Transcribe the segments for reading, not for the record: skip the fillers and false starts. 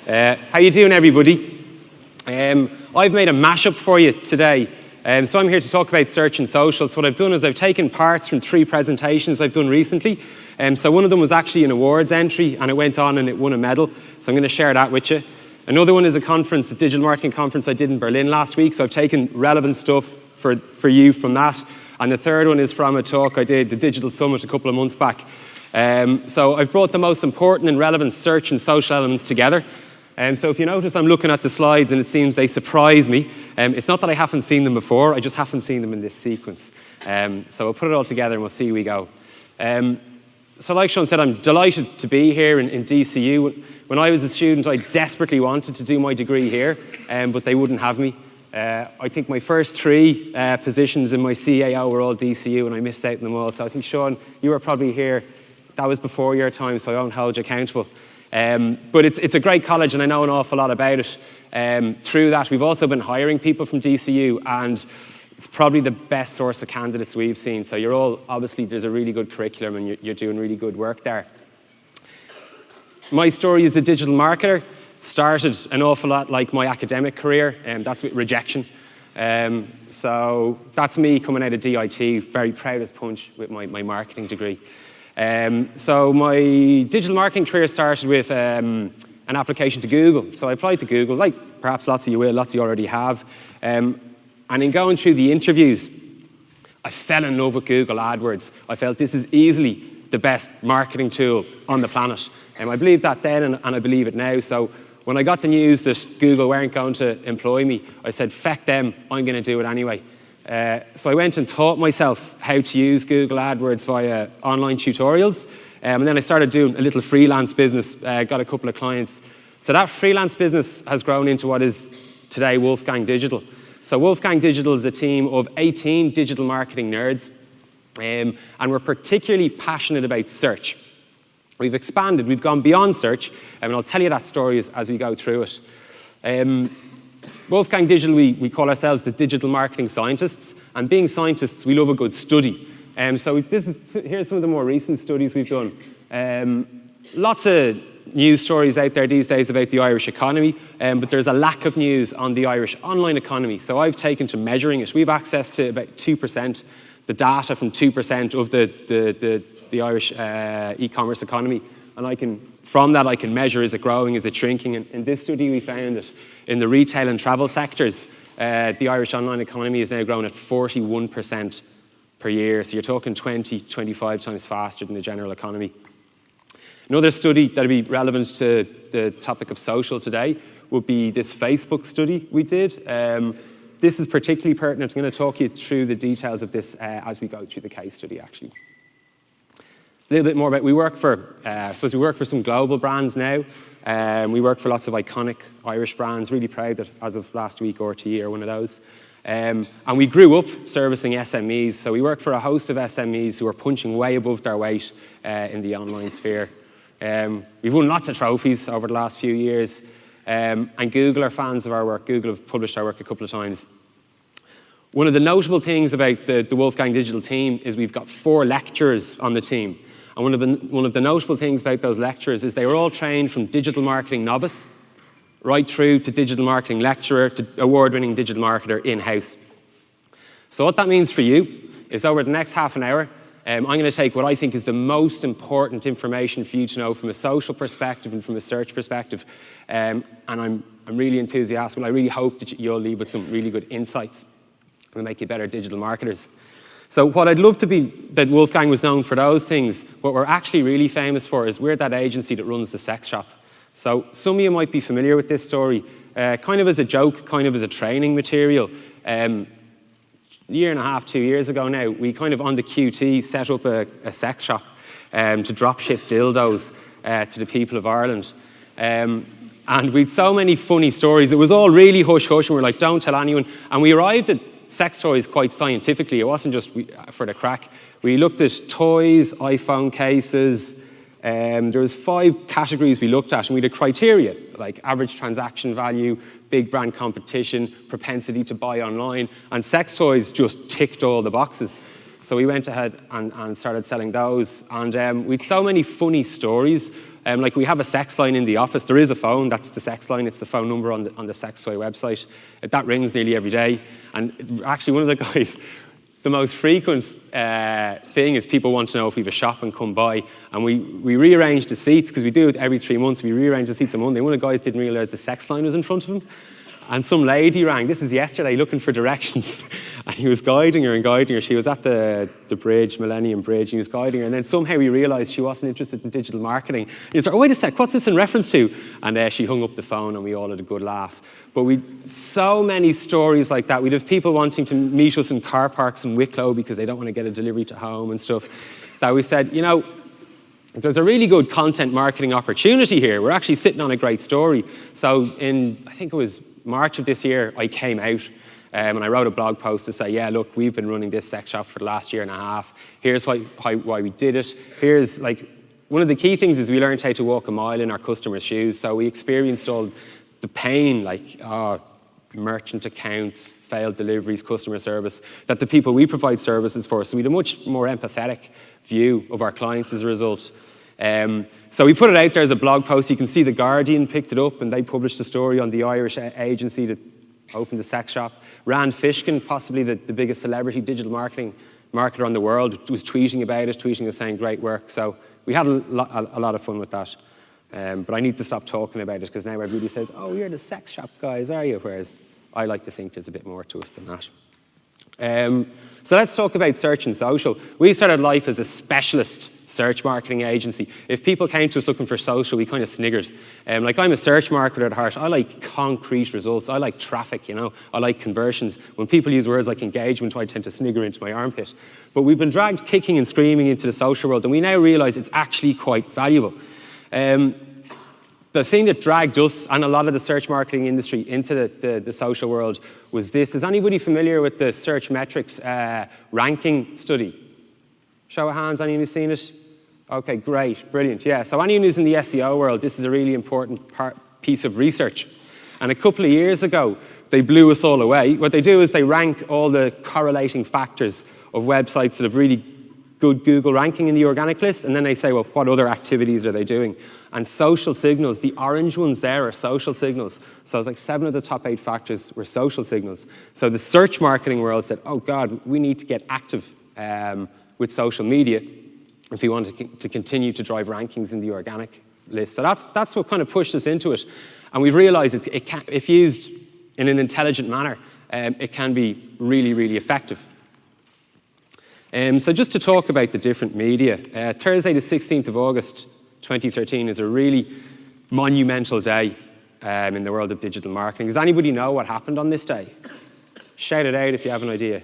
How you doing, everybody? I've made a mashup for you today. So I'm here to talk about search and social. So what I've done is I've taken parts from 3 presentations I've done recently. So one of them was actually an awards entry, and it went on and it won a medal. So I'm going to share that with you. Another one is a conference, a digital marketing conference I did in Berlin last week. So I've taken relevant stuff for you from that. And the third one is from a talk I did, the Digital Summit, a couple of months back. So I've brought the most important and relevant search and social elements together. So if you notice, I'm looking at the slides and it seems they surprise me. It's not that I haven't seen them before, I just haven't seen them in this sequence. So we'll put it all together and we'll see how we go. So like Sean said, I'm delighted to be here in DCU. When I was a student, I desperately wanted to do my degree here, but they wouldn't have me. I think my first 3 positions in my CAO were all DCU, and I missed out on them all. So I think, Sean, you were probably here. That was before your time, so I won't hold you accountable. But it's a great college, and I know an awful lot about it. Through that, we've also been hiring people from DCU, and it's probably the best source of candidates we've seen. So you're all, obviously, there's a really good curriculum, and you're doing really good work there. My story as a digital marketer started an awful lot like my academic career, and that's with rejection. So that's me coming out of DIT, very proud as punch with my marketing degree. So my digital marketing career started with an application to Google. So I applied to Google, like perhaps lots of you will, lots of you already have. And in going through the interviews, I fell in love with Google AdWords. I felt this is easily the best marketing tool on the planet. I believed that then, and I believe it now. So when I got the news that Google weren't going to employ me, I said, feck them, I'm going to do it anyway. So I went and taught myself how to use Google AdWords via online tutorials. And then I started doing a little freelance business, got a couple of clients. So that freelance business has grown into what is today Wolfgang Digital. So Wolfgang Digital is a team of 18 digital marketing nerds. And we're particularly passionate about search. We've expanded, we've gone beyond search, and I'll tell you that story as we go through it. Wolfgang Digital, we call ourselves the digital marketing scientists, and being scientists, we love a good study. So here's some of the more recent studies we've done. Lots of news stories out there these days about the Irish economy, but there's a lack of news on the Irish online economy. So I've taken to measuring it. We have access to about 2%, the data from 2% of the Irish e-commerce economy, and from that I can measure, is it growing, is it shrinking? And in this study we found that in the retail and travel sectors, the Irish online economy is now growing at 41% per year. So you're talking 20, 25 times faster than the general economy. Another study that would be relevant to the topic of social today would be this Facebook study we did. This is particularly pertinent. I'm going to talk you through the details of this as we go through the case study, actually. A little bit more about, we work for some global brands now. We work for lots of iconic Irish brands. Really proud that as of last week, RTE are one of those. And we grew up servicing SMEs. So we work for a host of SMEs who are punching way above their weight in the online sphere. We've won lots of trophies over the last few years. And Google are fans of our work. Google have published our work a couple of times. One of the notable things about the Wolfgang Digital team is we've got 4 lecturers on the team. And one of the notable things about those lecturers is they were all trained from digital marketing novice right through to digital marketing lecturer to award-winning digital marketer in-house. So what that means for you is over the next half an hour, I'm going to take what I think is the most important information for you to know from a social perspective and from a search perspective. And I'm really enthusiastic, and I really hope that you'll leave with some really good insights and make you better digital marketers. So what I'd love to be, that Wolfgang was known for those things, what we're actually really famous for is we're that agency that runs the sex shop. So some of you might be familiar with this story, kind of as a joke, kind of as a training material. A year and a half, 2 years ago now, we kind of on the QT set up a sex shop to drop ship dildos to the people of Ireland. And we'd so many funny stories. It was all really hush-hush, and we're like, don't tell anyone. And we arrived at sex toys quite scientifically. It wasn't just for the crack. We looked at toys, iPhone cases. There was 5 categories we looked at, and we had a criteria, like average transaction value, big brand competition, propensity to buy online, and sex toys just ticked all the boxes. So we went ahead and started selling those. And we had so many funny stories. Like we have a sex line in the office. There is a phone, that's the sex line. It's the phone number on the Sex Toy website. That rings nearly every day. And actually one of the guys, the most frequent thing is people want to know if we have a shop and come by. And we rearranged the seats, because we do it every 3 months. We rearranged the seats on Monday. One of the guys didn't realize the sex line was in front of him. And some lady rang, this is yesterday, looking for directions. And he was guiding her. She was at the bridge, Millennium Bridge, and he was guiding her. And then somehow he realized she wasn't interested in digital marketing. And he was like, oh, wait a sec, what's this in reference to? And she hung up the phone and we all had a good laugh. But so many stories like that. We'd have people wanting to meet us in car parks in Wicklow because they don't want to get a delivery to home and stuff, that we said, you know, there's a really good content marketing opportunity here. We're actually sitting on a great story. So I think it was March of this year, I came out and I wrote a blog post to say, yeah, look, we've been running this sex shop for the last year and a half. Here's why we did it. Here's, like, one of the key things is we learned how to walk a mile in our customers' shoes. So we experienced all the pain, like merchant accounts, failed deliveries, customer service, that the people we provide services for. So we had a much more empathetic view of our clients as a result. So we put it out there as a blog post. You can see The Guardian picked it up and they published a story on the Irish agency that opened the sex shop. Rand Fishkin, possibly the biggest celebrity digital marketer on the world, was tweeting about it, saying great work. So we had a lot of fun with that. But I need to stop talking about it because now everybody says, oh, you're the sex shop guys, are you? Whereas I like to think there's a bit more to us than that. So let's talk about search and social. We started life as a specialist search marketing agency. If people came to us looking for social, we kind of sniggered. Like, I'm a search marketer at heart. I like concrete results. I like traffic, you know. I like conversions. When people use words like engagement, I tend to snigger into my armpit. But we've been dragged kicking and screaming into the social world, and we now realize it's actually quite valuable. The thing that dragged us and a lot of the search marketing industry into the social world was this. Is anybody familiar with the search metrics ranking study? Show of hands, anyone who's seen it? Okay, great, brilliant, yeah. So anyone who's in the SEO world, this is a really important piece of research. And a couple of years ago, they blew us all away. What they do is they rank all the correlating factors of websites that have really good Google ranking in the organic list, and then they say, well, what other activities are they doing? And social signals, the orange ones there are social signals. So it's like 7 of the top 8 factors were social signals. So the search marketing world said, oh God, we need to get active with social media if we want to continue to drive rankings in the organic list. So that's what kind of pushed us into it. And we've realized it can, if used in an intelligent manner, it can be really, really effective. So just to talk about the different media, Thursday the 16th of August 2013 is a really monumental day in the world of digital marketing. Does anybody know what happened on this day? Shout it out if you have an idea.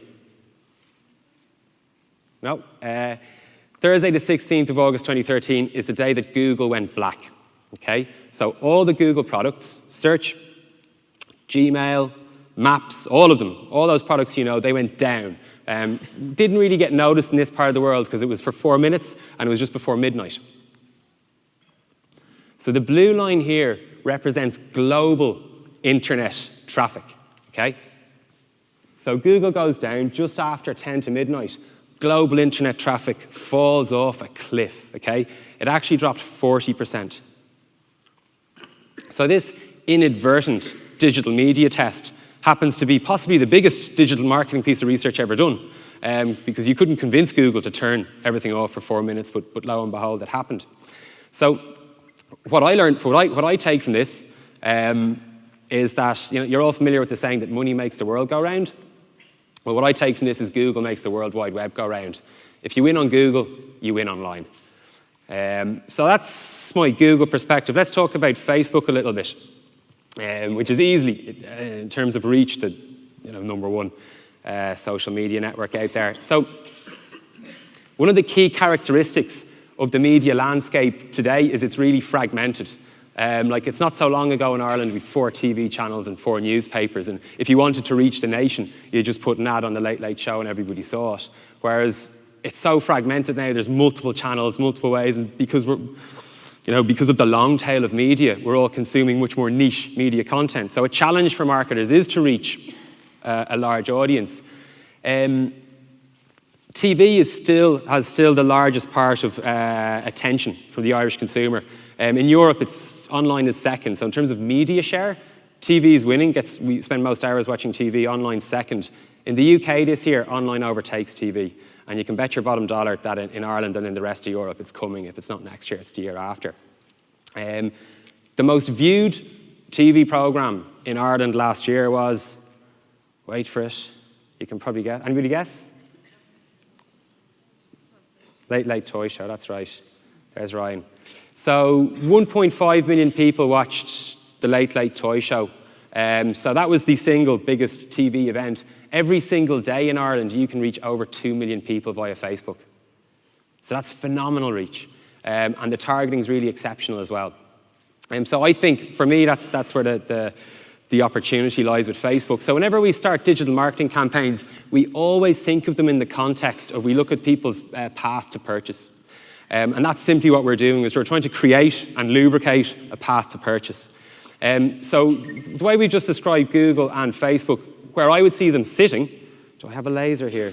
No? Thursday the 16th of August 2013 is the day that Google went black. Okay? So all the Google products, search, Gmail, Maps, all of them, all those products you know, they went down. Didn't really get noticed in this part of the world because it was for 4 minutes and it was just before midnight. So the blue line here represents global internet traffic, okay? So Google goes down just after 10 to midnight. Global internet traffic falls off a cliff, okay? It actually dropped 40%. So this inadvertent digital media test happens to be possibly the biggest digital marketing piece of research ever done, because you couldn't convince Google to turn everything off for 4 minutes, but lo and behold, it happened. So what I learned, what I take from this is that, you know, you're all familiar with the saying that money makes the world go round. Well, what I take from this is Google makes the World Wide Web go round. If you win on Google, you win online. So that's my Google perspective. Let's talk about Facebook a little bit. Which is easily, in terms of reach, the #1 social media network out there. So one of the key characteristics of the media landscape today is it's really fragmented. Like, it's not so long ago in Ireland we had 4 TV channels and 4 newspapers, and if you wanted to reach the nation, you just put an ad on the Late Late Show and everybody saw it. Whereas it's so fragmented now, there's multiple channels, multiple ways, and because of the long tail of media, we're all consuming much more niche media content. So a challenge for marketers is to reach a large audience. TV has still the largest part of attention from the Irish consumer. In Europe, online is second. So in terms of media share, TV is winning. We spend most hours watching TV, online second. In the UK this year, online overtakes TV. And you can bet your bottom dollar that in Ireland and in the rest of Europe, it's coming. If it's not next year, it's the year after. The most viewed TV programme in Ireland last year was, wait for it, you can probably guess. Anybody guess? Late Late Toy Show, that's right. There's Ryan. So 1.5 million people watched the Late Late Toy Show. So that was the single biggest TV event. Every single day in Ireland, you can reach over 2 million people via Facebook. So that's phenomenal reach. And the targeting is really exceptional as well. So I think, for me, that's where the opportunity lies with Facebook. So whenever we start digital marketing campaigns, we always think of them in the context of we look at people's path to purchase. And that's simply what we're doing, is we're trying to create and lubricate a path to purchase. So the way we just described Google and Facebook, where I would see them sitting, do I have a laser here?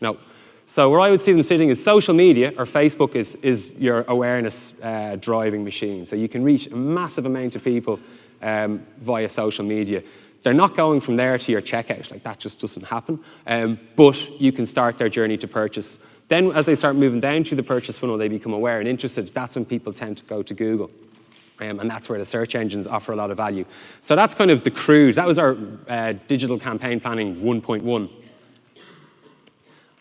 No. So where I would see them sitting is social media, or Facebook is your awareness driving machine. So you can reach a massive amount of people via social media. They're not going from there to your checkout, like that just doesn't happen. But you can start their journey to purchase. Then as they start moving down through the purchase funnel, they become aware and interested. That's when people tend to go to Google. And that's where the search engines offer a lot of value. So that's kind of the crude. That was our digital campaign planning 1.1.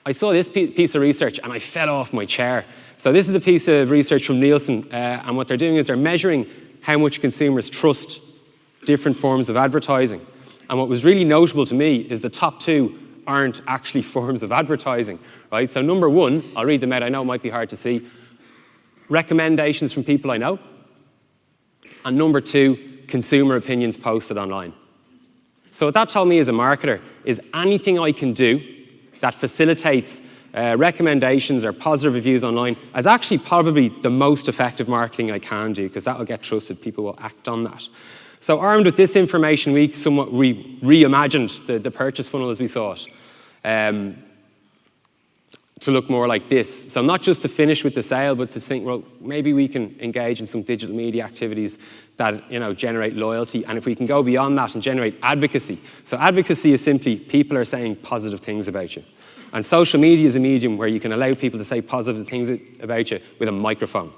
I saw this piece of research and I fell off my chair. So this is a piece of research from Nielsen, and what they're doing is they're measuring how much consumers trust different forms of advertising. And what was really notable to me is the top two aren't actually forms of advertising, right? So number one, I'll read them out, I know it might be hard to see, recommendations from people I know. And number two, consumer opinions posted online. So what that told me as a marketer is anything I can do that facilitates recommendations or positive reviews online is actually probably the most effective marketing I can do, because that will get trusted. People will act on that. So armed with this information, we reimagined the purchase funnel as we saw it to look more like this. So not just to finish with the sale, but to think, well, maybe we can engage in some digital media activities that generate loyalty. And if we can go beyond that and generate advocacy. So advocacy is simply people are saying positive things about you. And social media is a medium where you can allow people to say positive things about you with a microphone.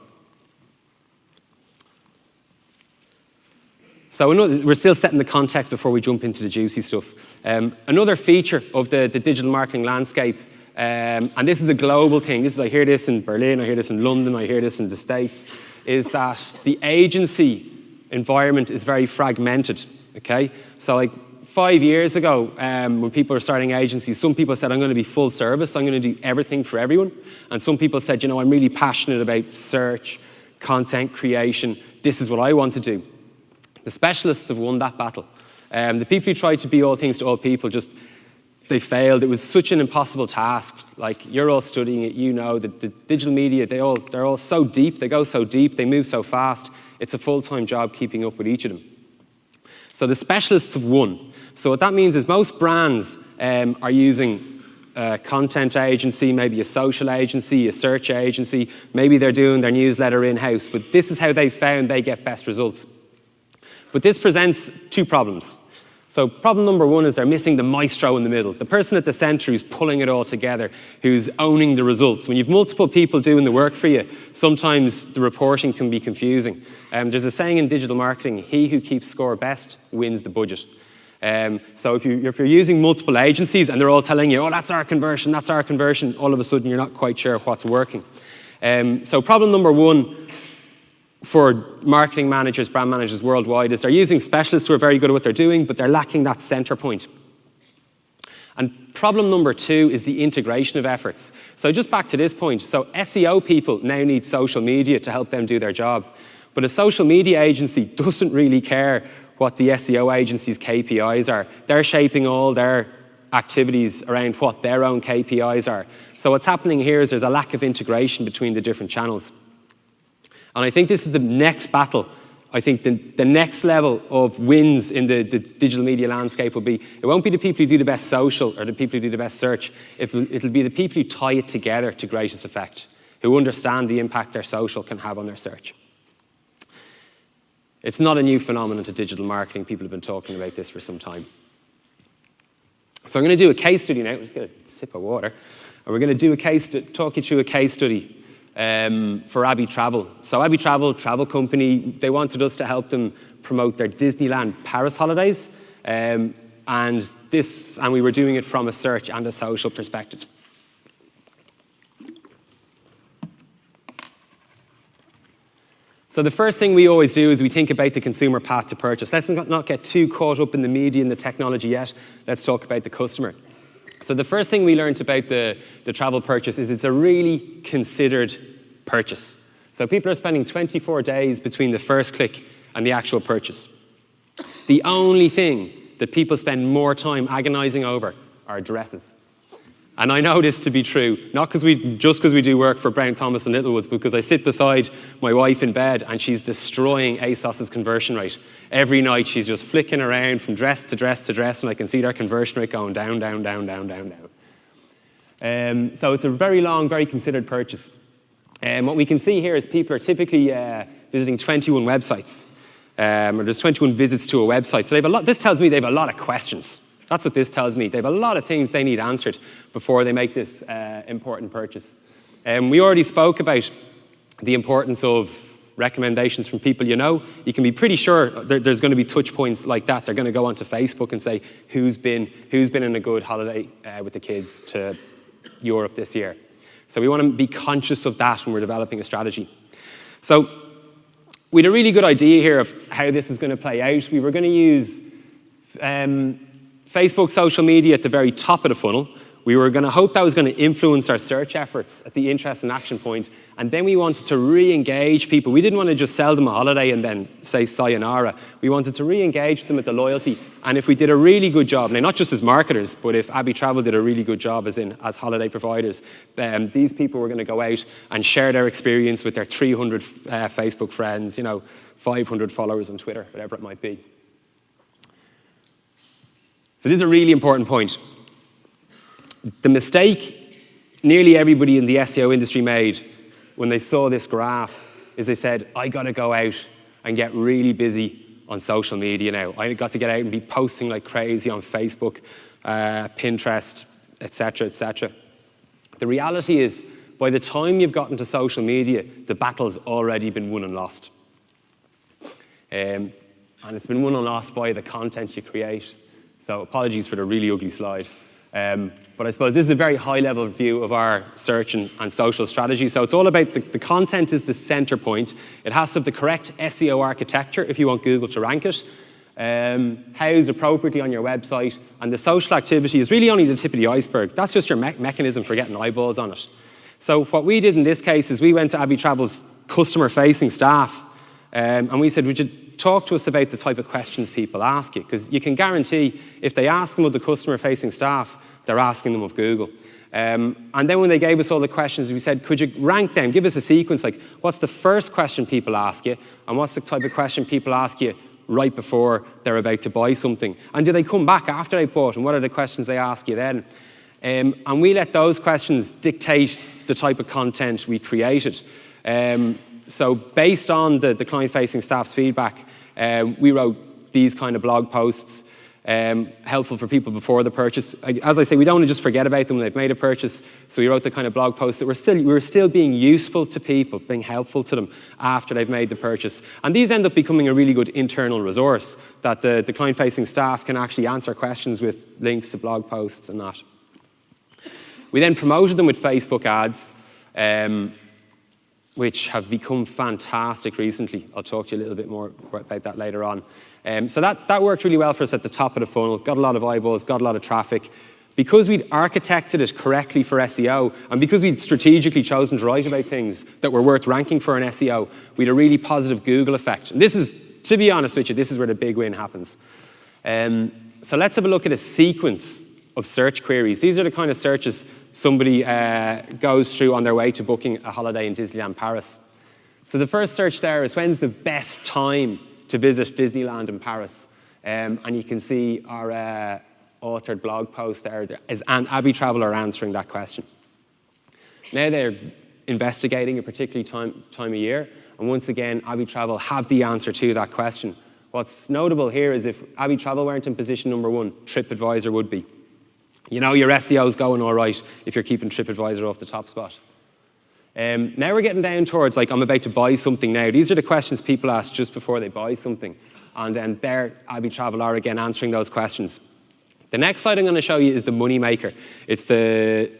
So we're still setting the context before we jump into the juicy stuff. Another feature of the digital marketing landscape, and this is a global thing, I hear this in Berlin, I hear this in London, I hear this in the States, is that the agency environment is very fragmented, okay? So like 5 years ago, when people were starting agencies, some people said, I'm going to be full service, I'm going to do everything for everyone. And some people said, I'm really passionate about search, content creation, this is what I want to do. The specialists have won that battle. The people who tried to be all things to all people they failed. It was such an impossible task. Like, you're all studying it, that the digital media, they're all so deep, they go so deep, they move so fast. It's a full-time job keeping up with each of them. So the specialists have won. So what that means is most brands are using a content agency, maybe a social agency, a search agency, maybe they're doing their newsletter in-house, but this is how they found they get best results. But this presents two problems. So problem number one is they're missing the maestro in the middle, the person at the center who's pulling it all together, who's owning the results. When you've multiple people doing the work for you, sometimes the reporting can be confusing. There's a saying in digital marketing, he who keeps score best wins the budget. So if you're using multiple agencies and they're all telling you, oh, that's our conversion, all of a sudden you're not quite sure what's working. So problem number one for marketing managers, brand managers worldwide is they're using specialists who are very good at what they're doing, but they're lacking that center point. And problem number two is the integration of efforts. So just back to this point, so SEO people now need social media to help them do their job. But a social media agency doesn't really care what the SEO agency's KPIs are. They're shaping all their activities around what their own KPIs are. So what's happening here is there's a lack of integration between the different channels. And I think this is the next battle I think the next level of wins in the digital media landscape will be, it won't be the people who do the best social or the people who do the best search. It'll be the people who tie it together to greatest effect, who understand the impact their social can have on their search. It's not a new phenomenon to digital marketing. People have been talking about this for some time. So I'm going to do a case study now. We're just going to sip of water. And we're going to do talk you through a case study for Abbey Travel. So Abbey Travel, travel company, they wanted us to help them promote their Disneyland Paris holidays. And we were doing it from a search and a social perspective. So the first thing we always do is we think about the consumer path to purchase. Let's not get too caught up in the media and the technology yet. Let's talk about the customer. So the first thing we learned about the travel purchase is it's a really considered purchase. So people are spending 24 days between the first click and the actual purchase. The only thing that people spend more time agonizing over are addresses. And I know this to be true, not just because we do work for Brown Thomas and Littlewoods, because I sit beside my wife in bed and she's destroying ASOS's conversion rate. Every night she's just flicking around from dress to dress to dress, and I can see their conversion rate going down, down, down, down, down, down. So it's a very long, very considered purchase. What we can see here is people are typically visiting 21 websites, or there's 21 visits to a website. So they have this tells me they have a lot of questions. That's what this tells me. They have a lot of things they need answered before they make this important purchase. We already spoke about the importance of recommendations from people you know. You can be pretty sure there's going to be touch points like that. They're going to go onto Facebook and say, who's been in a good holiday with the kids to Europe this year? So we want to be conscious of that when we're developing a strategy. So we had a really good idea here of how this was going to play out. We were going to use Facebook social media at the very top of the funnel. We were going to hope that was going to influence our search efforts at the interest and action point. And then we wanted to re-engage people. We didn't want to just sell them a holiday and then say sayonara. We wanted to re-engage them with the loyalty. And if we did a really good job, now not just as marketers, but if Abbey Travel did a really good job as holiday providers, these people were going to go out and share their experience with their 300 Facebook friends, 500 followers on Twitter, whatever it might be. So this is a really important point. The mistake nearly everybody in the SEO industry made when they saw this graph is they said, I got to go out and get really busy on social media now. I got to get out and be posting like crazy on Facebook, Pinterest, etc., etc. The reality is, by the time you've gotten to social media, the battle's already been won and lost. And it's been won and lost by the content you create. So apologies for the really ugly slide. But I suppose this is a very high-level view of our search and social strategy. So it's all about the content is the center point. It has to have the correct SEO architecture if you want Google to rank it. Housed appropriately on your website. And the social activity is really only the tip of the iceberg. That's just your mechanism for getting eyeballs on it. So what we did in this case is we went to Abbey Travel's customer-facing staff and we said, would you talk to us about the type of questions people ask you? Because you can guarantee if they ask them of the customer-facing staff, they're asking them of Google. And then when they gave us all the questions, we said, could you rank them? Give us a sequence, like what's the first question people ask you, and what's the type of question people ask you right before they're about to buy something? And do they come back after they've bought, and what are the questions they ask you then? And we let those questions dictate the type of content we created. So based on the client-facing staff's feedback, we wrote these kind of blog posts, helpful for people before the purchase. As I say, we don't want to just forget about them when they've made a purchase, so we wrote the kind of blog posts that we were still being useful to people, being helpful to them after they've made the purchase. And these end up becoming a really good internal resource that the client-facing staff can actually answer questions with links to blog posts and that. We then promoted them with Facebook ads, which have become fantastic recently. I'll talk to you a little bit more about that later on. So that worked really well for us at the top of the funnel, got a lot of eyeballs, got a lot of traffic. Because we'd architected it correctly for SEO, and because we'd strategically chosen to write about things that were worth ranking for an SEO, we had a really positive Google effect. And this is, to be honest with you, this is where the big win happens. So let's have a look at a sequence of search queries. These are the kind of searches somebody goes through on their way to booking a holiday in Disneyland Paris. So the first search there is, when's the best time to visit Disneyland in Paris? And you can see our authored blog post there, and Abbey Travel are answering that question. Now they're investigating a particular time of year, and once again, Abbey Travel have the answer to that question. What's notable here is if Abbey Travel weren't in position number 1, TripAdvisor would be. You know your SEO's going all right if you're keeping TripAdvisor off the top spot. Now we're getting down towards, like, I'm about to buy something now. These are the questions people ask just before they buy something. And then there, Abbey Travel are again answering those questions. The next slide I'm going to show you is the money maker. It's the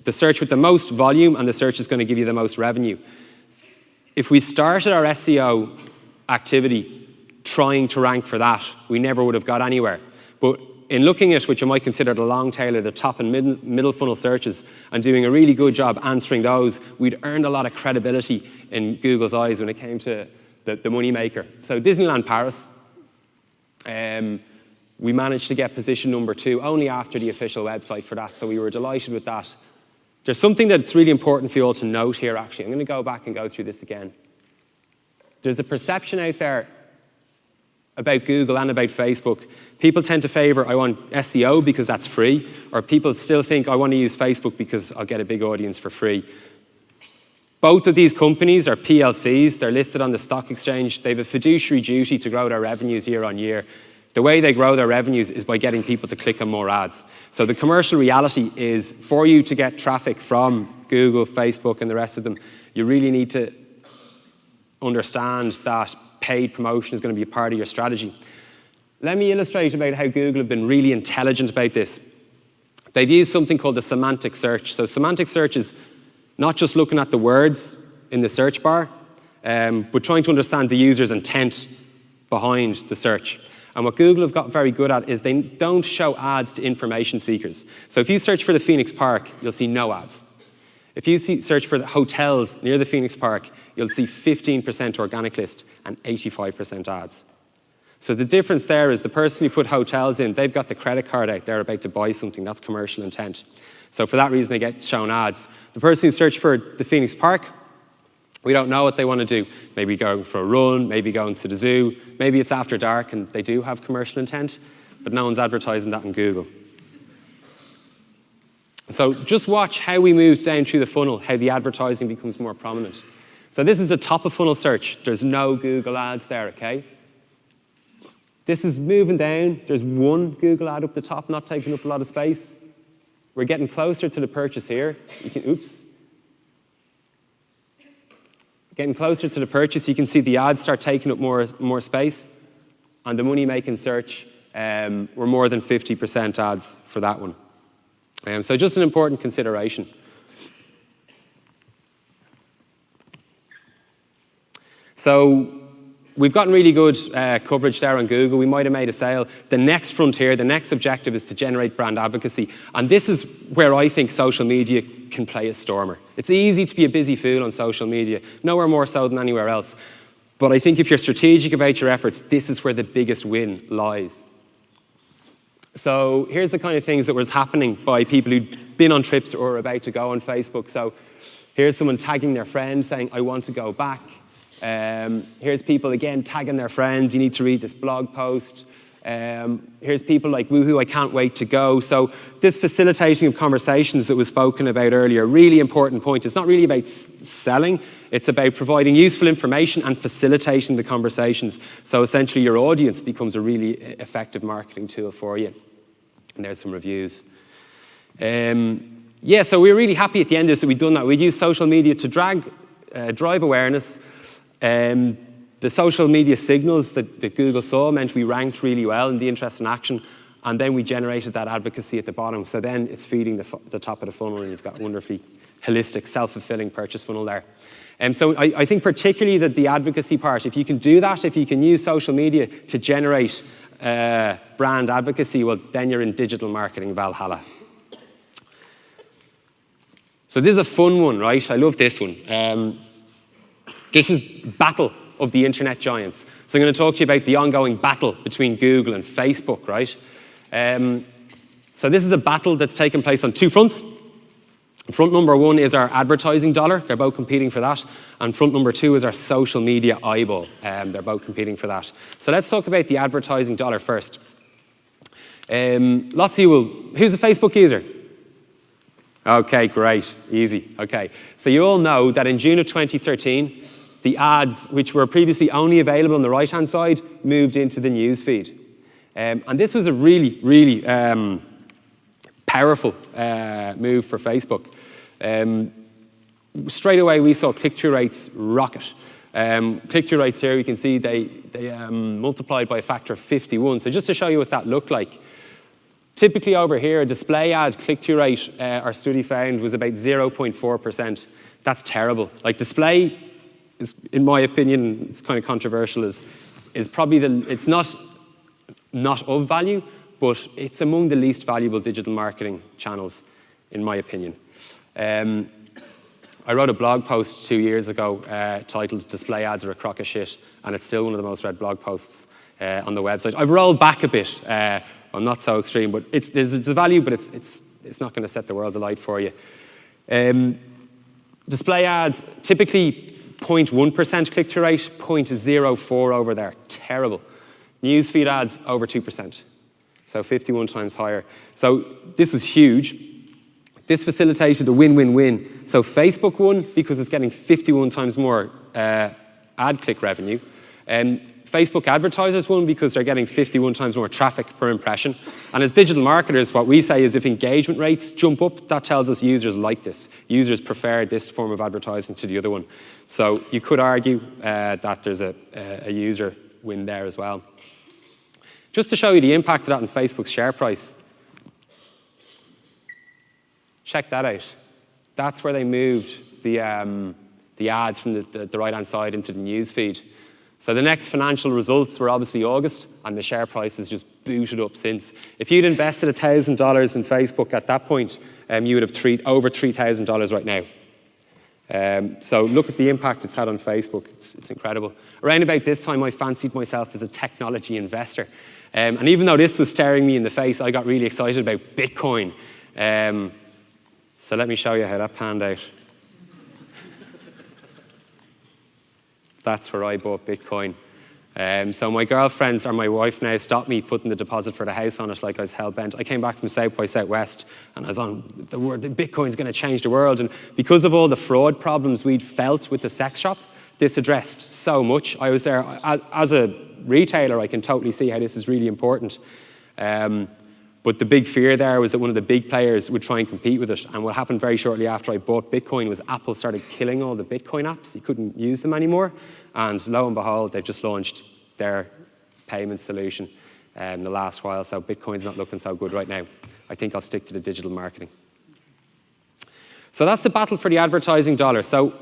search with the most volume, and the search is going to give you the most revenue. If we started our SEO activity trying to rank for that, we never would have got anywhere. But in looking at what you might consider the long tail of the top and middle funnel searches and doing a really good job answering those, we'd earned a lot of credibility in Google's eyes when it came to the money maker. So Disneyland Paris, we managed to get position number 2 only after the official website for that, so we were delighted with that. There's something that's really important for you all to note here, actually. I'm going to go back and go through this again. There's a perception out there about Google and about Facebook. People tend to favor, I want SEO because that's free, or people still think I want to use Facebook because I'll get a big audience for free. Both of these companies are PLCs. They're listed on the stock exchange. They have a fiduciary duty to grow their revenues year on year. The way they grow their revenues is by getting people to click on more ads. So the commercial reality is, for you to get traffic from Google, Facebook, and the rest of them, you really need to understand that paid promotion is going to be a part of your strategy. Let me illustrate about how Google have been really intelligent about this. They've used something called the semantic search. So semantic search is not just looking at the words in the search bar, but trying to understand the user's intent behind the search. And what Google have got very good at is they don't show ads to information seekers. So if you search for the Phoenix Park, you'll see no ads. If you search for the hotels near the Phoenix Park, you'll see 15% organic list and 85% ads. So the difference there is the person who put hotels in, they've got the credit card out, they're about to buy something, that's commercial intent. So for that reason, they get shown ads. The person who searched for the Phoenix Park, we don't know what they want to do. Maybe going for a run, maybe going to the zoo, maybe it's after dark and they do have commercial intent, but no one's advertising that on Google. So just watch how we move down through the funnel, how the advertising becomes more prominent. So this is the top of funnel search. There's no Google ads there, okay? This is moving down. There's one Google ad up the top, not taking up a lot of space. We're getting closer to the purchase here. You can, oops. Getting closer to the purchase, you can see the ads start taking up more space. On the money-making search, we're more than 50% ads for that one. So just an important consideration. So we've gotten really good coverage there on Google. We might have made a sale. The next frontier, the next objective is to generate brand advocacy. And this is where I think social media can play a stormer. It's easy to be a busy fool on social media, nowhere more so than anywhere else. But I think if you're strategic about your efforts, this is where the biggest win lies. So here's the kind of things that was happening by people who'd been on trips or are about to go on Facebook. So here's someone tagging their friend saying, I want to go back. Here's people, again, tagging their friends. You need to read this blog post. Here's people like, woohoo, I can't wait to go. So this facilitating of conversations that was spoken about earlier, really important point. It's not really about selling. It's about providing useful information and facilitating the conversations. So essentially your audience becomes a really effective marketing tool for you. And there's some reviews. Yeah, so we were really happy at the end of this that we'd done that. We'd used social media to drive awareness. The social media signals that Google saw meant we ranked really well in the interest in action, and then we generated that advocacy at the bottom. So then it's feeding the top of the funnel, and you've got a wonderfully holistic, self-fulfilling purchase funnel there. So I think particularly that the advocacy part, if you can do that, if you can use social media to generate brand advocacy, well, then you're in digital marketing Valhalla. So this is a fun one, right? I love this one. This is Battle of the Internet Giants. So I'm going to talk to you about the ongoing battle between Google and Facebook, right? So this is a battle that's taken place on two fronts. Front number one is our advertising dollar. They're both competing for that. And front number two is our social media eyeball. They're both competing for that. So let's talk about the advertising dollar first. Lots of you will, who's a Facebook user? Okay, great, easy, okay. So you all know that in June of 2013, the ads, which were previously only available on the right-hand side, moved into the news feed. And this was a really, really powerful move for Facebook. Straight away, we saw click-through rates rocket. Click-through rates here, you can see they multiplied by a factor of 51. So just to show you what that looked like, typically over here, a display ad click-through rate, our study found, was about 0.4%. That's terrible. Like display is, in my opinion, it's kind of controversial, is probably it's not of value, but it's among the least valuable digital marketing channels, in my opinion. I wrote a blog post 2 years ago titled "Display Ads Are a Crock of Shit," and it's still one of the most read blog posts on the website. I've rolled back a bit. I'm not so extreme, but there's a value, but it's not going to set the world alight for you. Display ads, typically 0.1% click-through rate, 0.04 over there. Terrible. Newsfeed ads, over 2%. So 51 times higher. So this was huge. This facilitated a win-win-win. So Facebook won because it's getting 51 times more ad click revenue. Facebook advertisers won because they're getting 51 times more traffic per impression. And as digital marketers, what we say is if engagement rates jump up, that tells us users like this. Users prefer this form of advertising to the other one. So you could argue that there's a user win there as well. Just to show you the impact of that on Facebook's share price, check that out. That's where they moved the ads from the right-hand side into the news feed. So the next financial results were obviously August, and the share price has just booted up since. If you'd invested $1,000 in Facebook at that point, you would have over $3,000 right now. So look at the impact it's had on Facebook. It's incredible. Around about this time, I fancied myself as a technology investor. And even though this was staring me in the face, I got really excited about Bitcoin. So let me show you how that panned out. That's where I bought Bitcoin. So my girlfriends, or my wife now, stopped me putting the deposit for the house on it like I was hell-bent. I came back from South by Southwest, and I was on the word that Bitcoin's going to change the world. And because of all the fraud problems we'd felt with the sex shop, this addressed so much. I was there. As a retailer, I can totally see how this is really important. But the big fear there was that one of the big players would try and compete with it. And what happened very shortly after I bought Bitcoin was Apple started killing all the Bitcoin apps. You couldn't use them anymore. And lo and behold, they've just launched their payment solution in the last while. So Bitcoin's not looking so good right now. I think I'll stick to the digital marketing. So that's the battle for the advertising dollar. So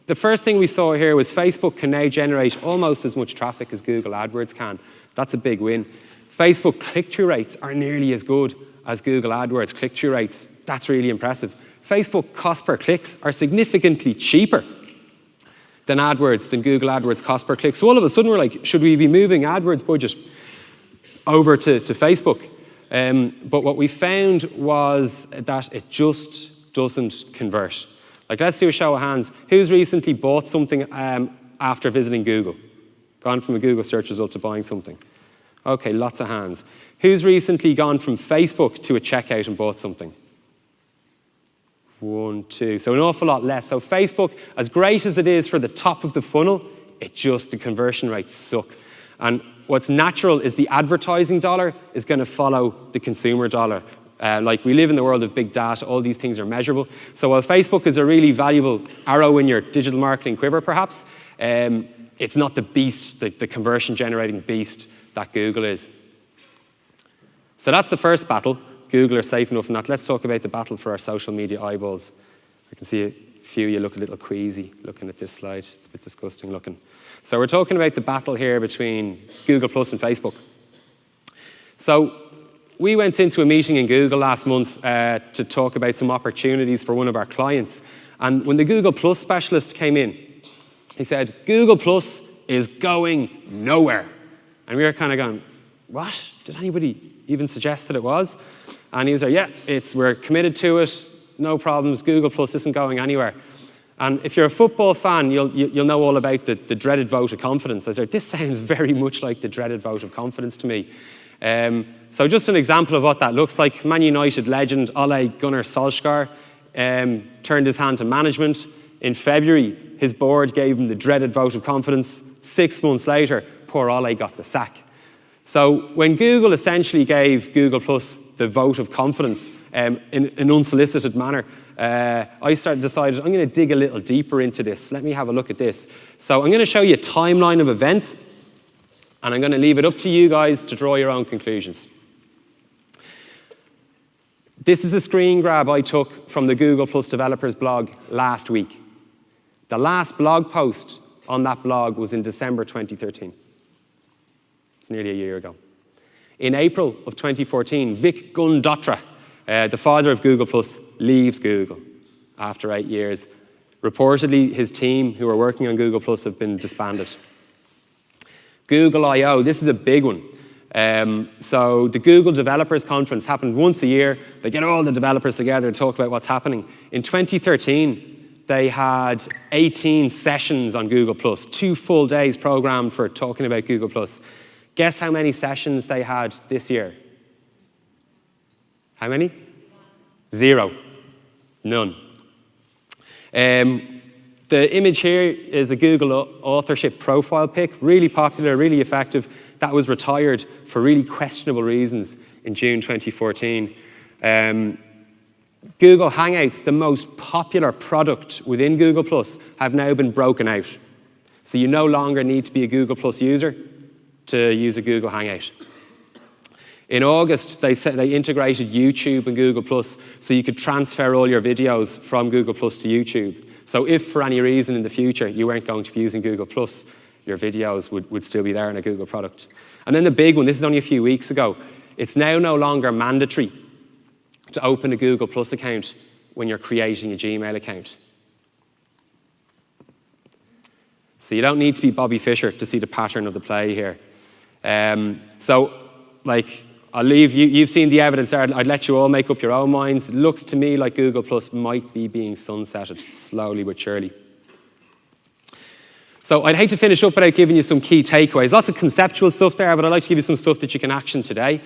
the first thing we saw here was Facebook can now generate almost as much traffic as Google AdWords can. That's a big win. Facebook click-through rates are nearly as good as Google AdWords click-through rates. That's really impressive. Facebook cost per clicks are significantly cheaper than AdWords, than Google AdWords cost per click. So all of a sudden we're like, should we be moving AdWords budget over to Facebook? But what we found was that it just doesn't convert. Like, let's do a show of hands. Who's recently bought something after visiting Google? Gone from a Google search result to buying something? Okay, lots of hands. Who's recently gone from Facebook to a checkout and bought something? 1, 2. So an awful lot less. So Facebook, as great as it is for the top of the funnel, the conversion rates suck. And what's natural is the advertising dollar is going to follow the consumer dollar. Like, we live in the world of big data, all these things are measurable. So while Facebook is a really valuable arrow in your digital marketing quiver, perhaps, it's not the beast, the conversion generating beast that Google is. So that's the first battle. Google are safe enough in that. Let's talk about the battle for our social media eyeballs. I can see a few of you look a little queasy looking at this slide. It's a bit disgusting looking. So we're talking about the battle here between Google Plus and Facebook. So we went into a meeting in Google last month to talk about some opportunities for one of our clients. And when the Google Plus specialist came in, he said, Google Plus is going nowhere. And we were kind of going, what? Did anybody even suggest that it was? And he was like, yeah, we're committed to it. no problems, Google Plus isn't going anywhere. And if you're a football fan, you'll know all about the dreaded vote of confidence. I said, this sounds very much like the dreaded vote of confidence to me. So just an example of what that looks like. Man United legend Ole Gunnar Solskjaer turned his hand to management. In February, his board gave him the dreaded vote of confidence. 6 months later, poor Ole got the sack. So when Google essentially gave Google Plus the vote of confidence in an unsolicited manner, I decided I'm going to dig a little deeper into this. Let me have a look at this. So I'm going to show you a timeline of events, and I'm going to leave it up to you guys to draw your own conclusions. This is a screen grab I took from the Google Plus developers blog last week. The last blog post on that blog was in December 2013. It's nearly a year ago. In April of 2014, Vic Gundotra, the father of Google Plus, leaves Google after 8 years. Reportedly, his team who are working on Google Plus have been disbanded. Google I/O, this is a big one. So the Google Developers Conference happened once a year. They get all the developers together to talk about what's happening. In 2013, they had 18 sessions on Google Plus, 2 full days programmed for talking about Google Plus. Guess how many sessions they had this year? How many? 0. None. The image here is a Google authorship profile pic, really popular, really effective. That was retired for really questionable reasons in June 2014. Google Hangouts, the most popular product within Google Plus, have now been broken out. So you no longer need to be a Google Plus user to use a Google Hangout. In August, they integrated YouTube and Google Plus so you could transfer all your videos from Google Plus to YouTube. So if for any reason in the future you weren't going to be using Google Plus, your videos would still be there in a Google product. And then the big one, this is only a few weeks ago, it's now no longer mandatory to open a Google Plus account when you're creating a Gmail account. So you don't need to be Bobby Fischer to see the pattern of the play here. I'll leave you, you've seen the evidence there, I'd let you all make up your own minds. It looks to me like Google Plus might be being sunsetted slowly but surely. So I'd hate to finish up without giving you some key takeaways. Lots of conceptual stuff there, but I'd like to give you some stuff that you can action today.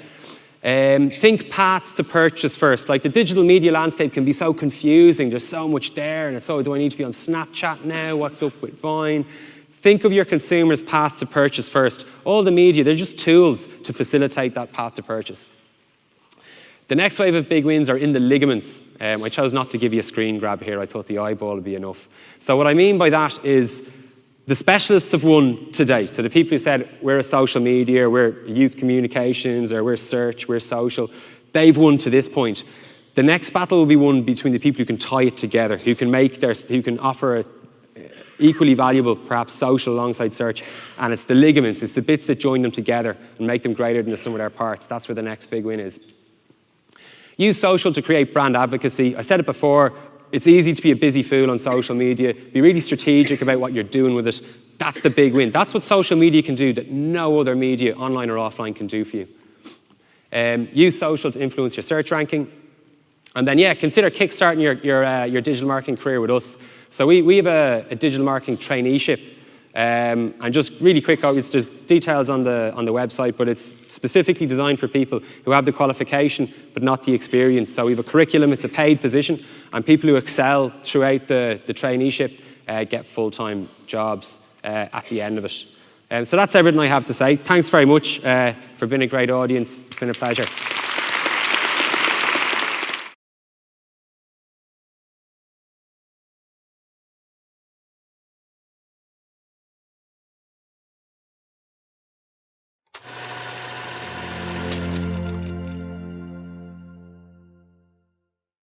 Think paths to purchase first. Like the digital media landscape can be so confusing. There's so much there, and it's, oh, do I need to be on Snapchat now? What's up with Vine? Think of your consumer's path to purchase first. All the media, they're just tools to facilitate that path to purchase. The next wave of big wins are in the ligaments. I chose not to give you a screen grab here. I thought the eyeball would be enough. So what I mean by that is the specialists have won to date. So the people who said, we're a social media, we're youth communications, or we're search, we're social, they've won to this point. The next battle will be won between the people who can tie it together, who can offer a equally valuable, perhaps social alongside search, and it's the ligaments, it's the bits that join them together and make them greater than the sum of their parts. That's where the next big win is. Use social to create brand advocacy. I said it before, it's easy to be a busy fool on social media. Be really strategic about what you're doing with it. That's the big win. That's what social media can do that no other media, online or offline, can do for you. Use social to influence your search ranking. And then, consider kickstarting your digital marketing career with us. So we have a digital marketing traineeship. And just really quick, there's details on the website, but it's specifically designed for people who have the qualification but not the experience. So we have a curriculum, it's a paid position, and people who excel throughout the traineeship get full-time jobs at the end of it. So that's everything I have to say. Thanks very much for being a great audience. It's been a pleasure.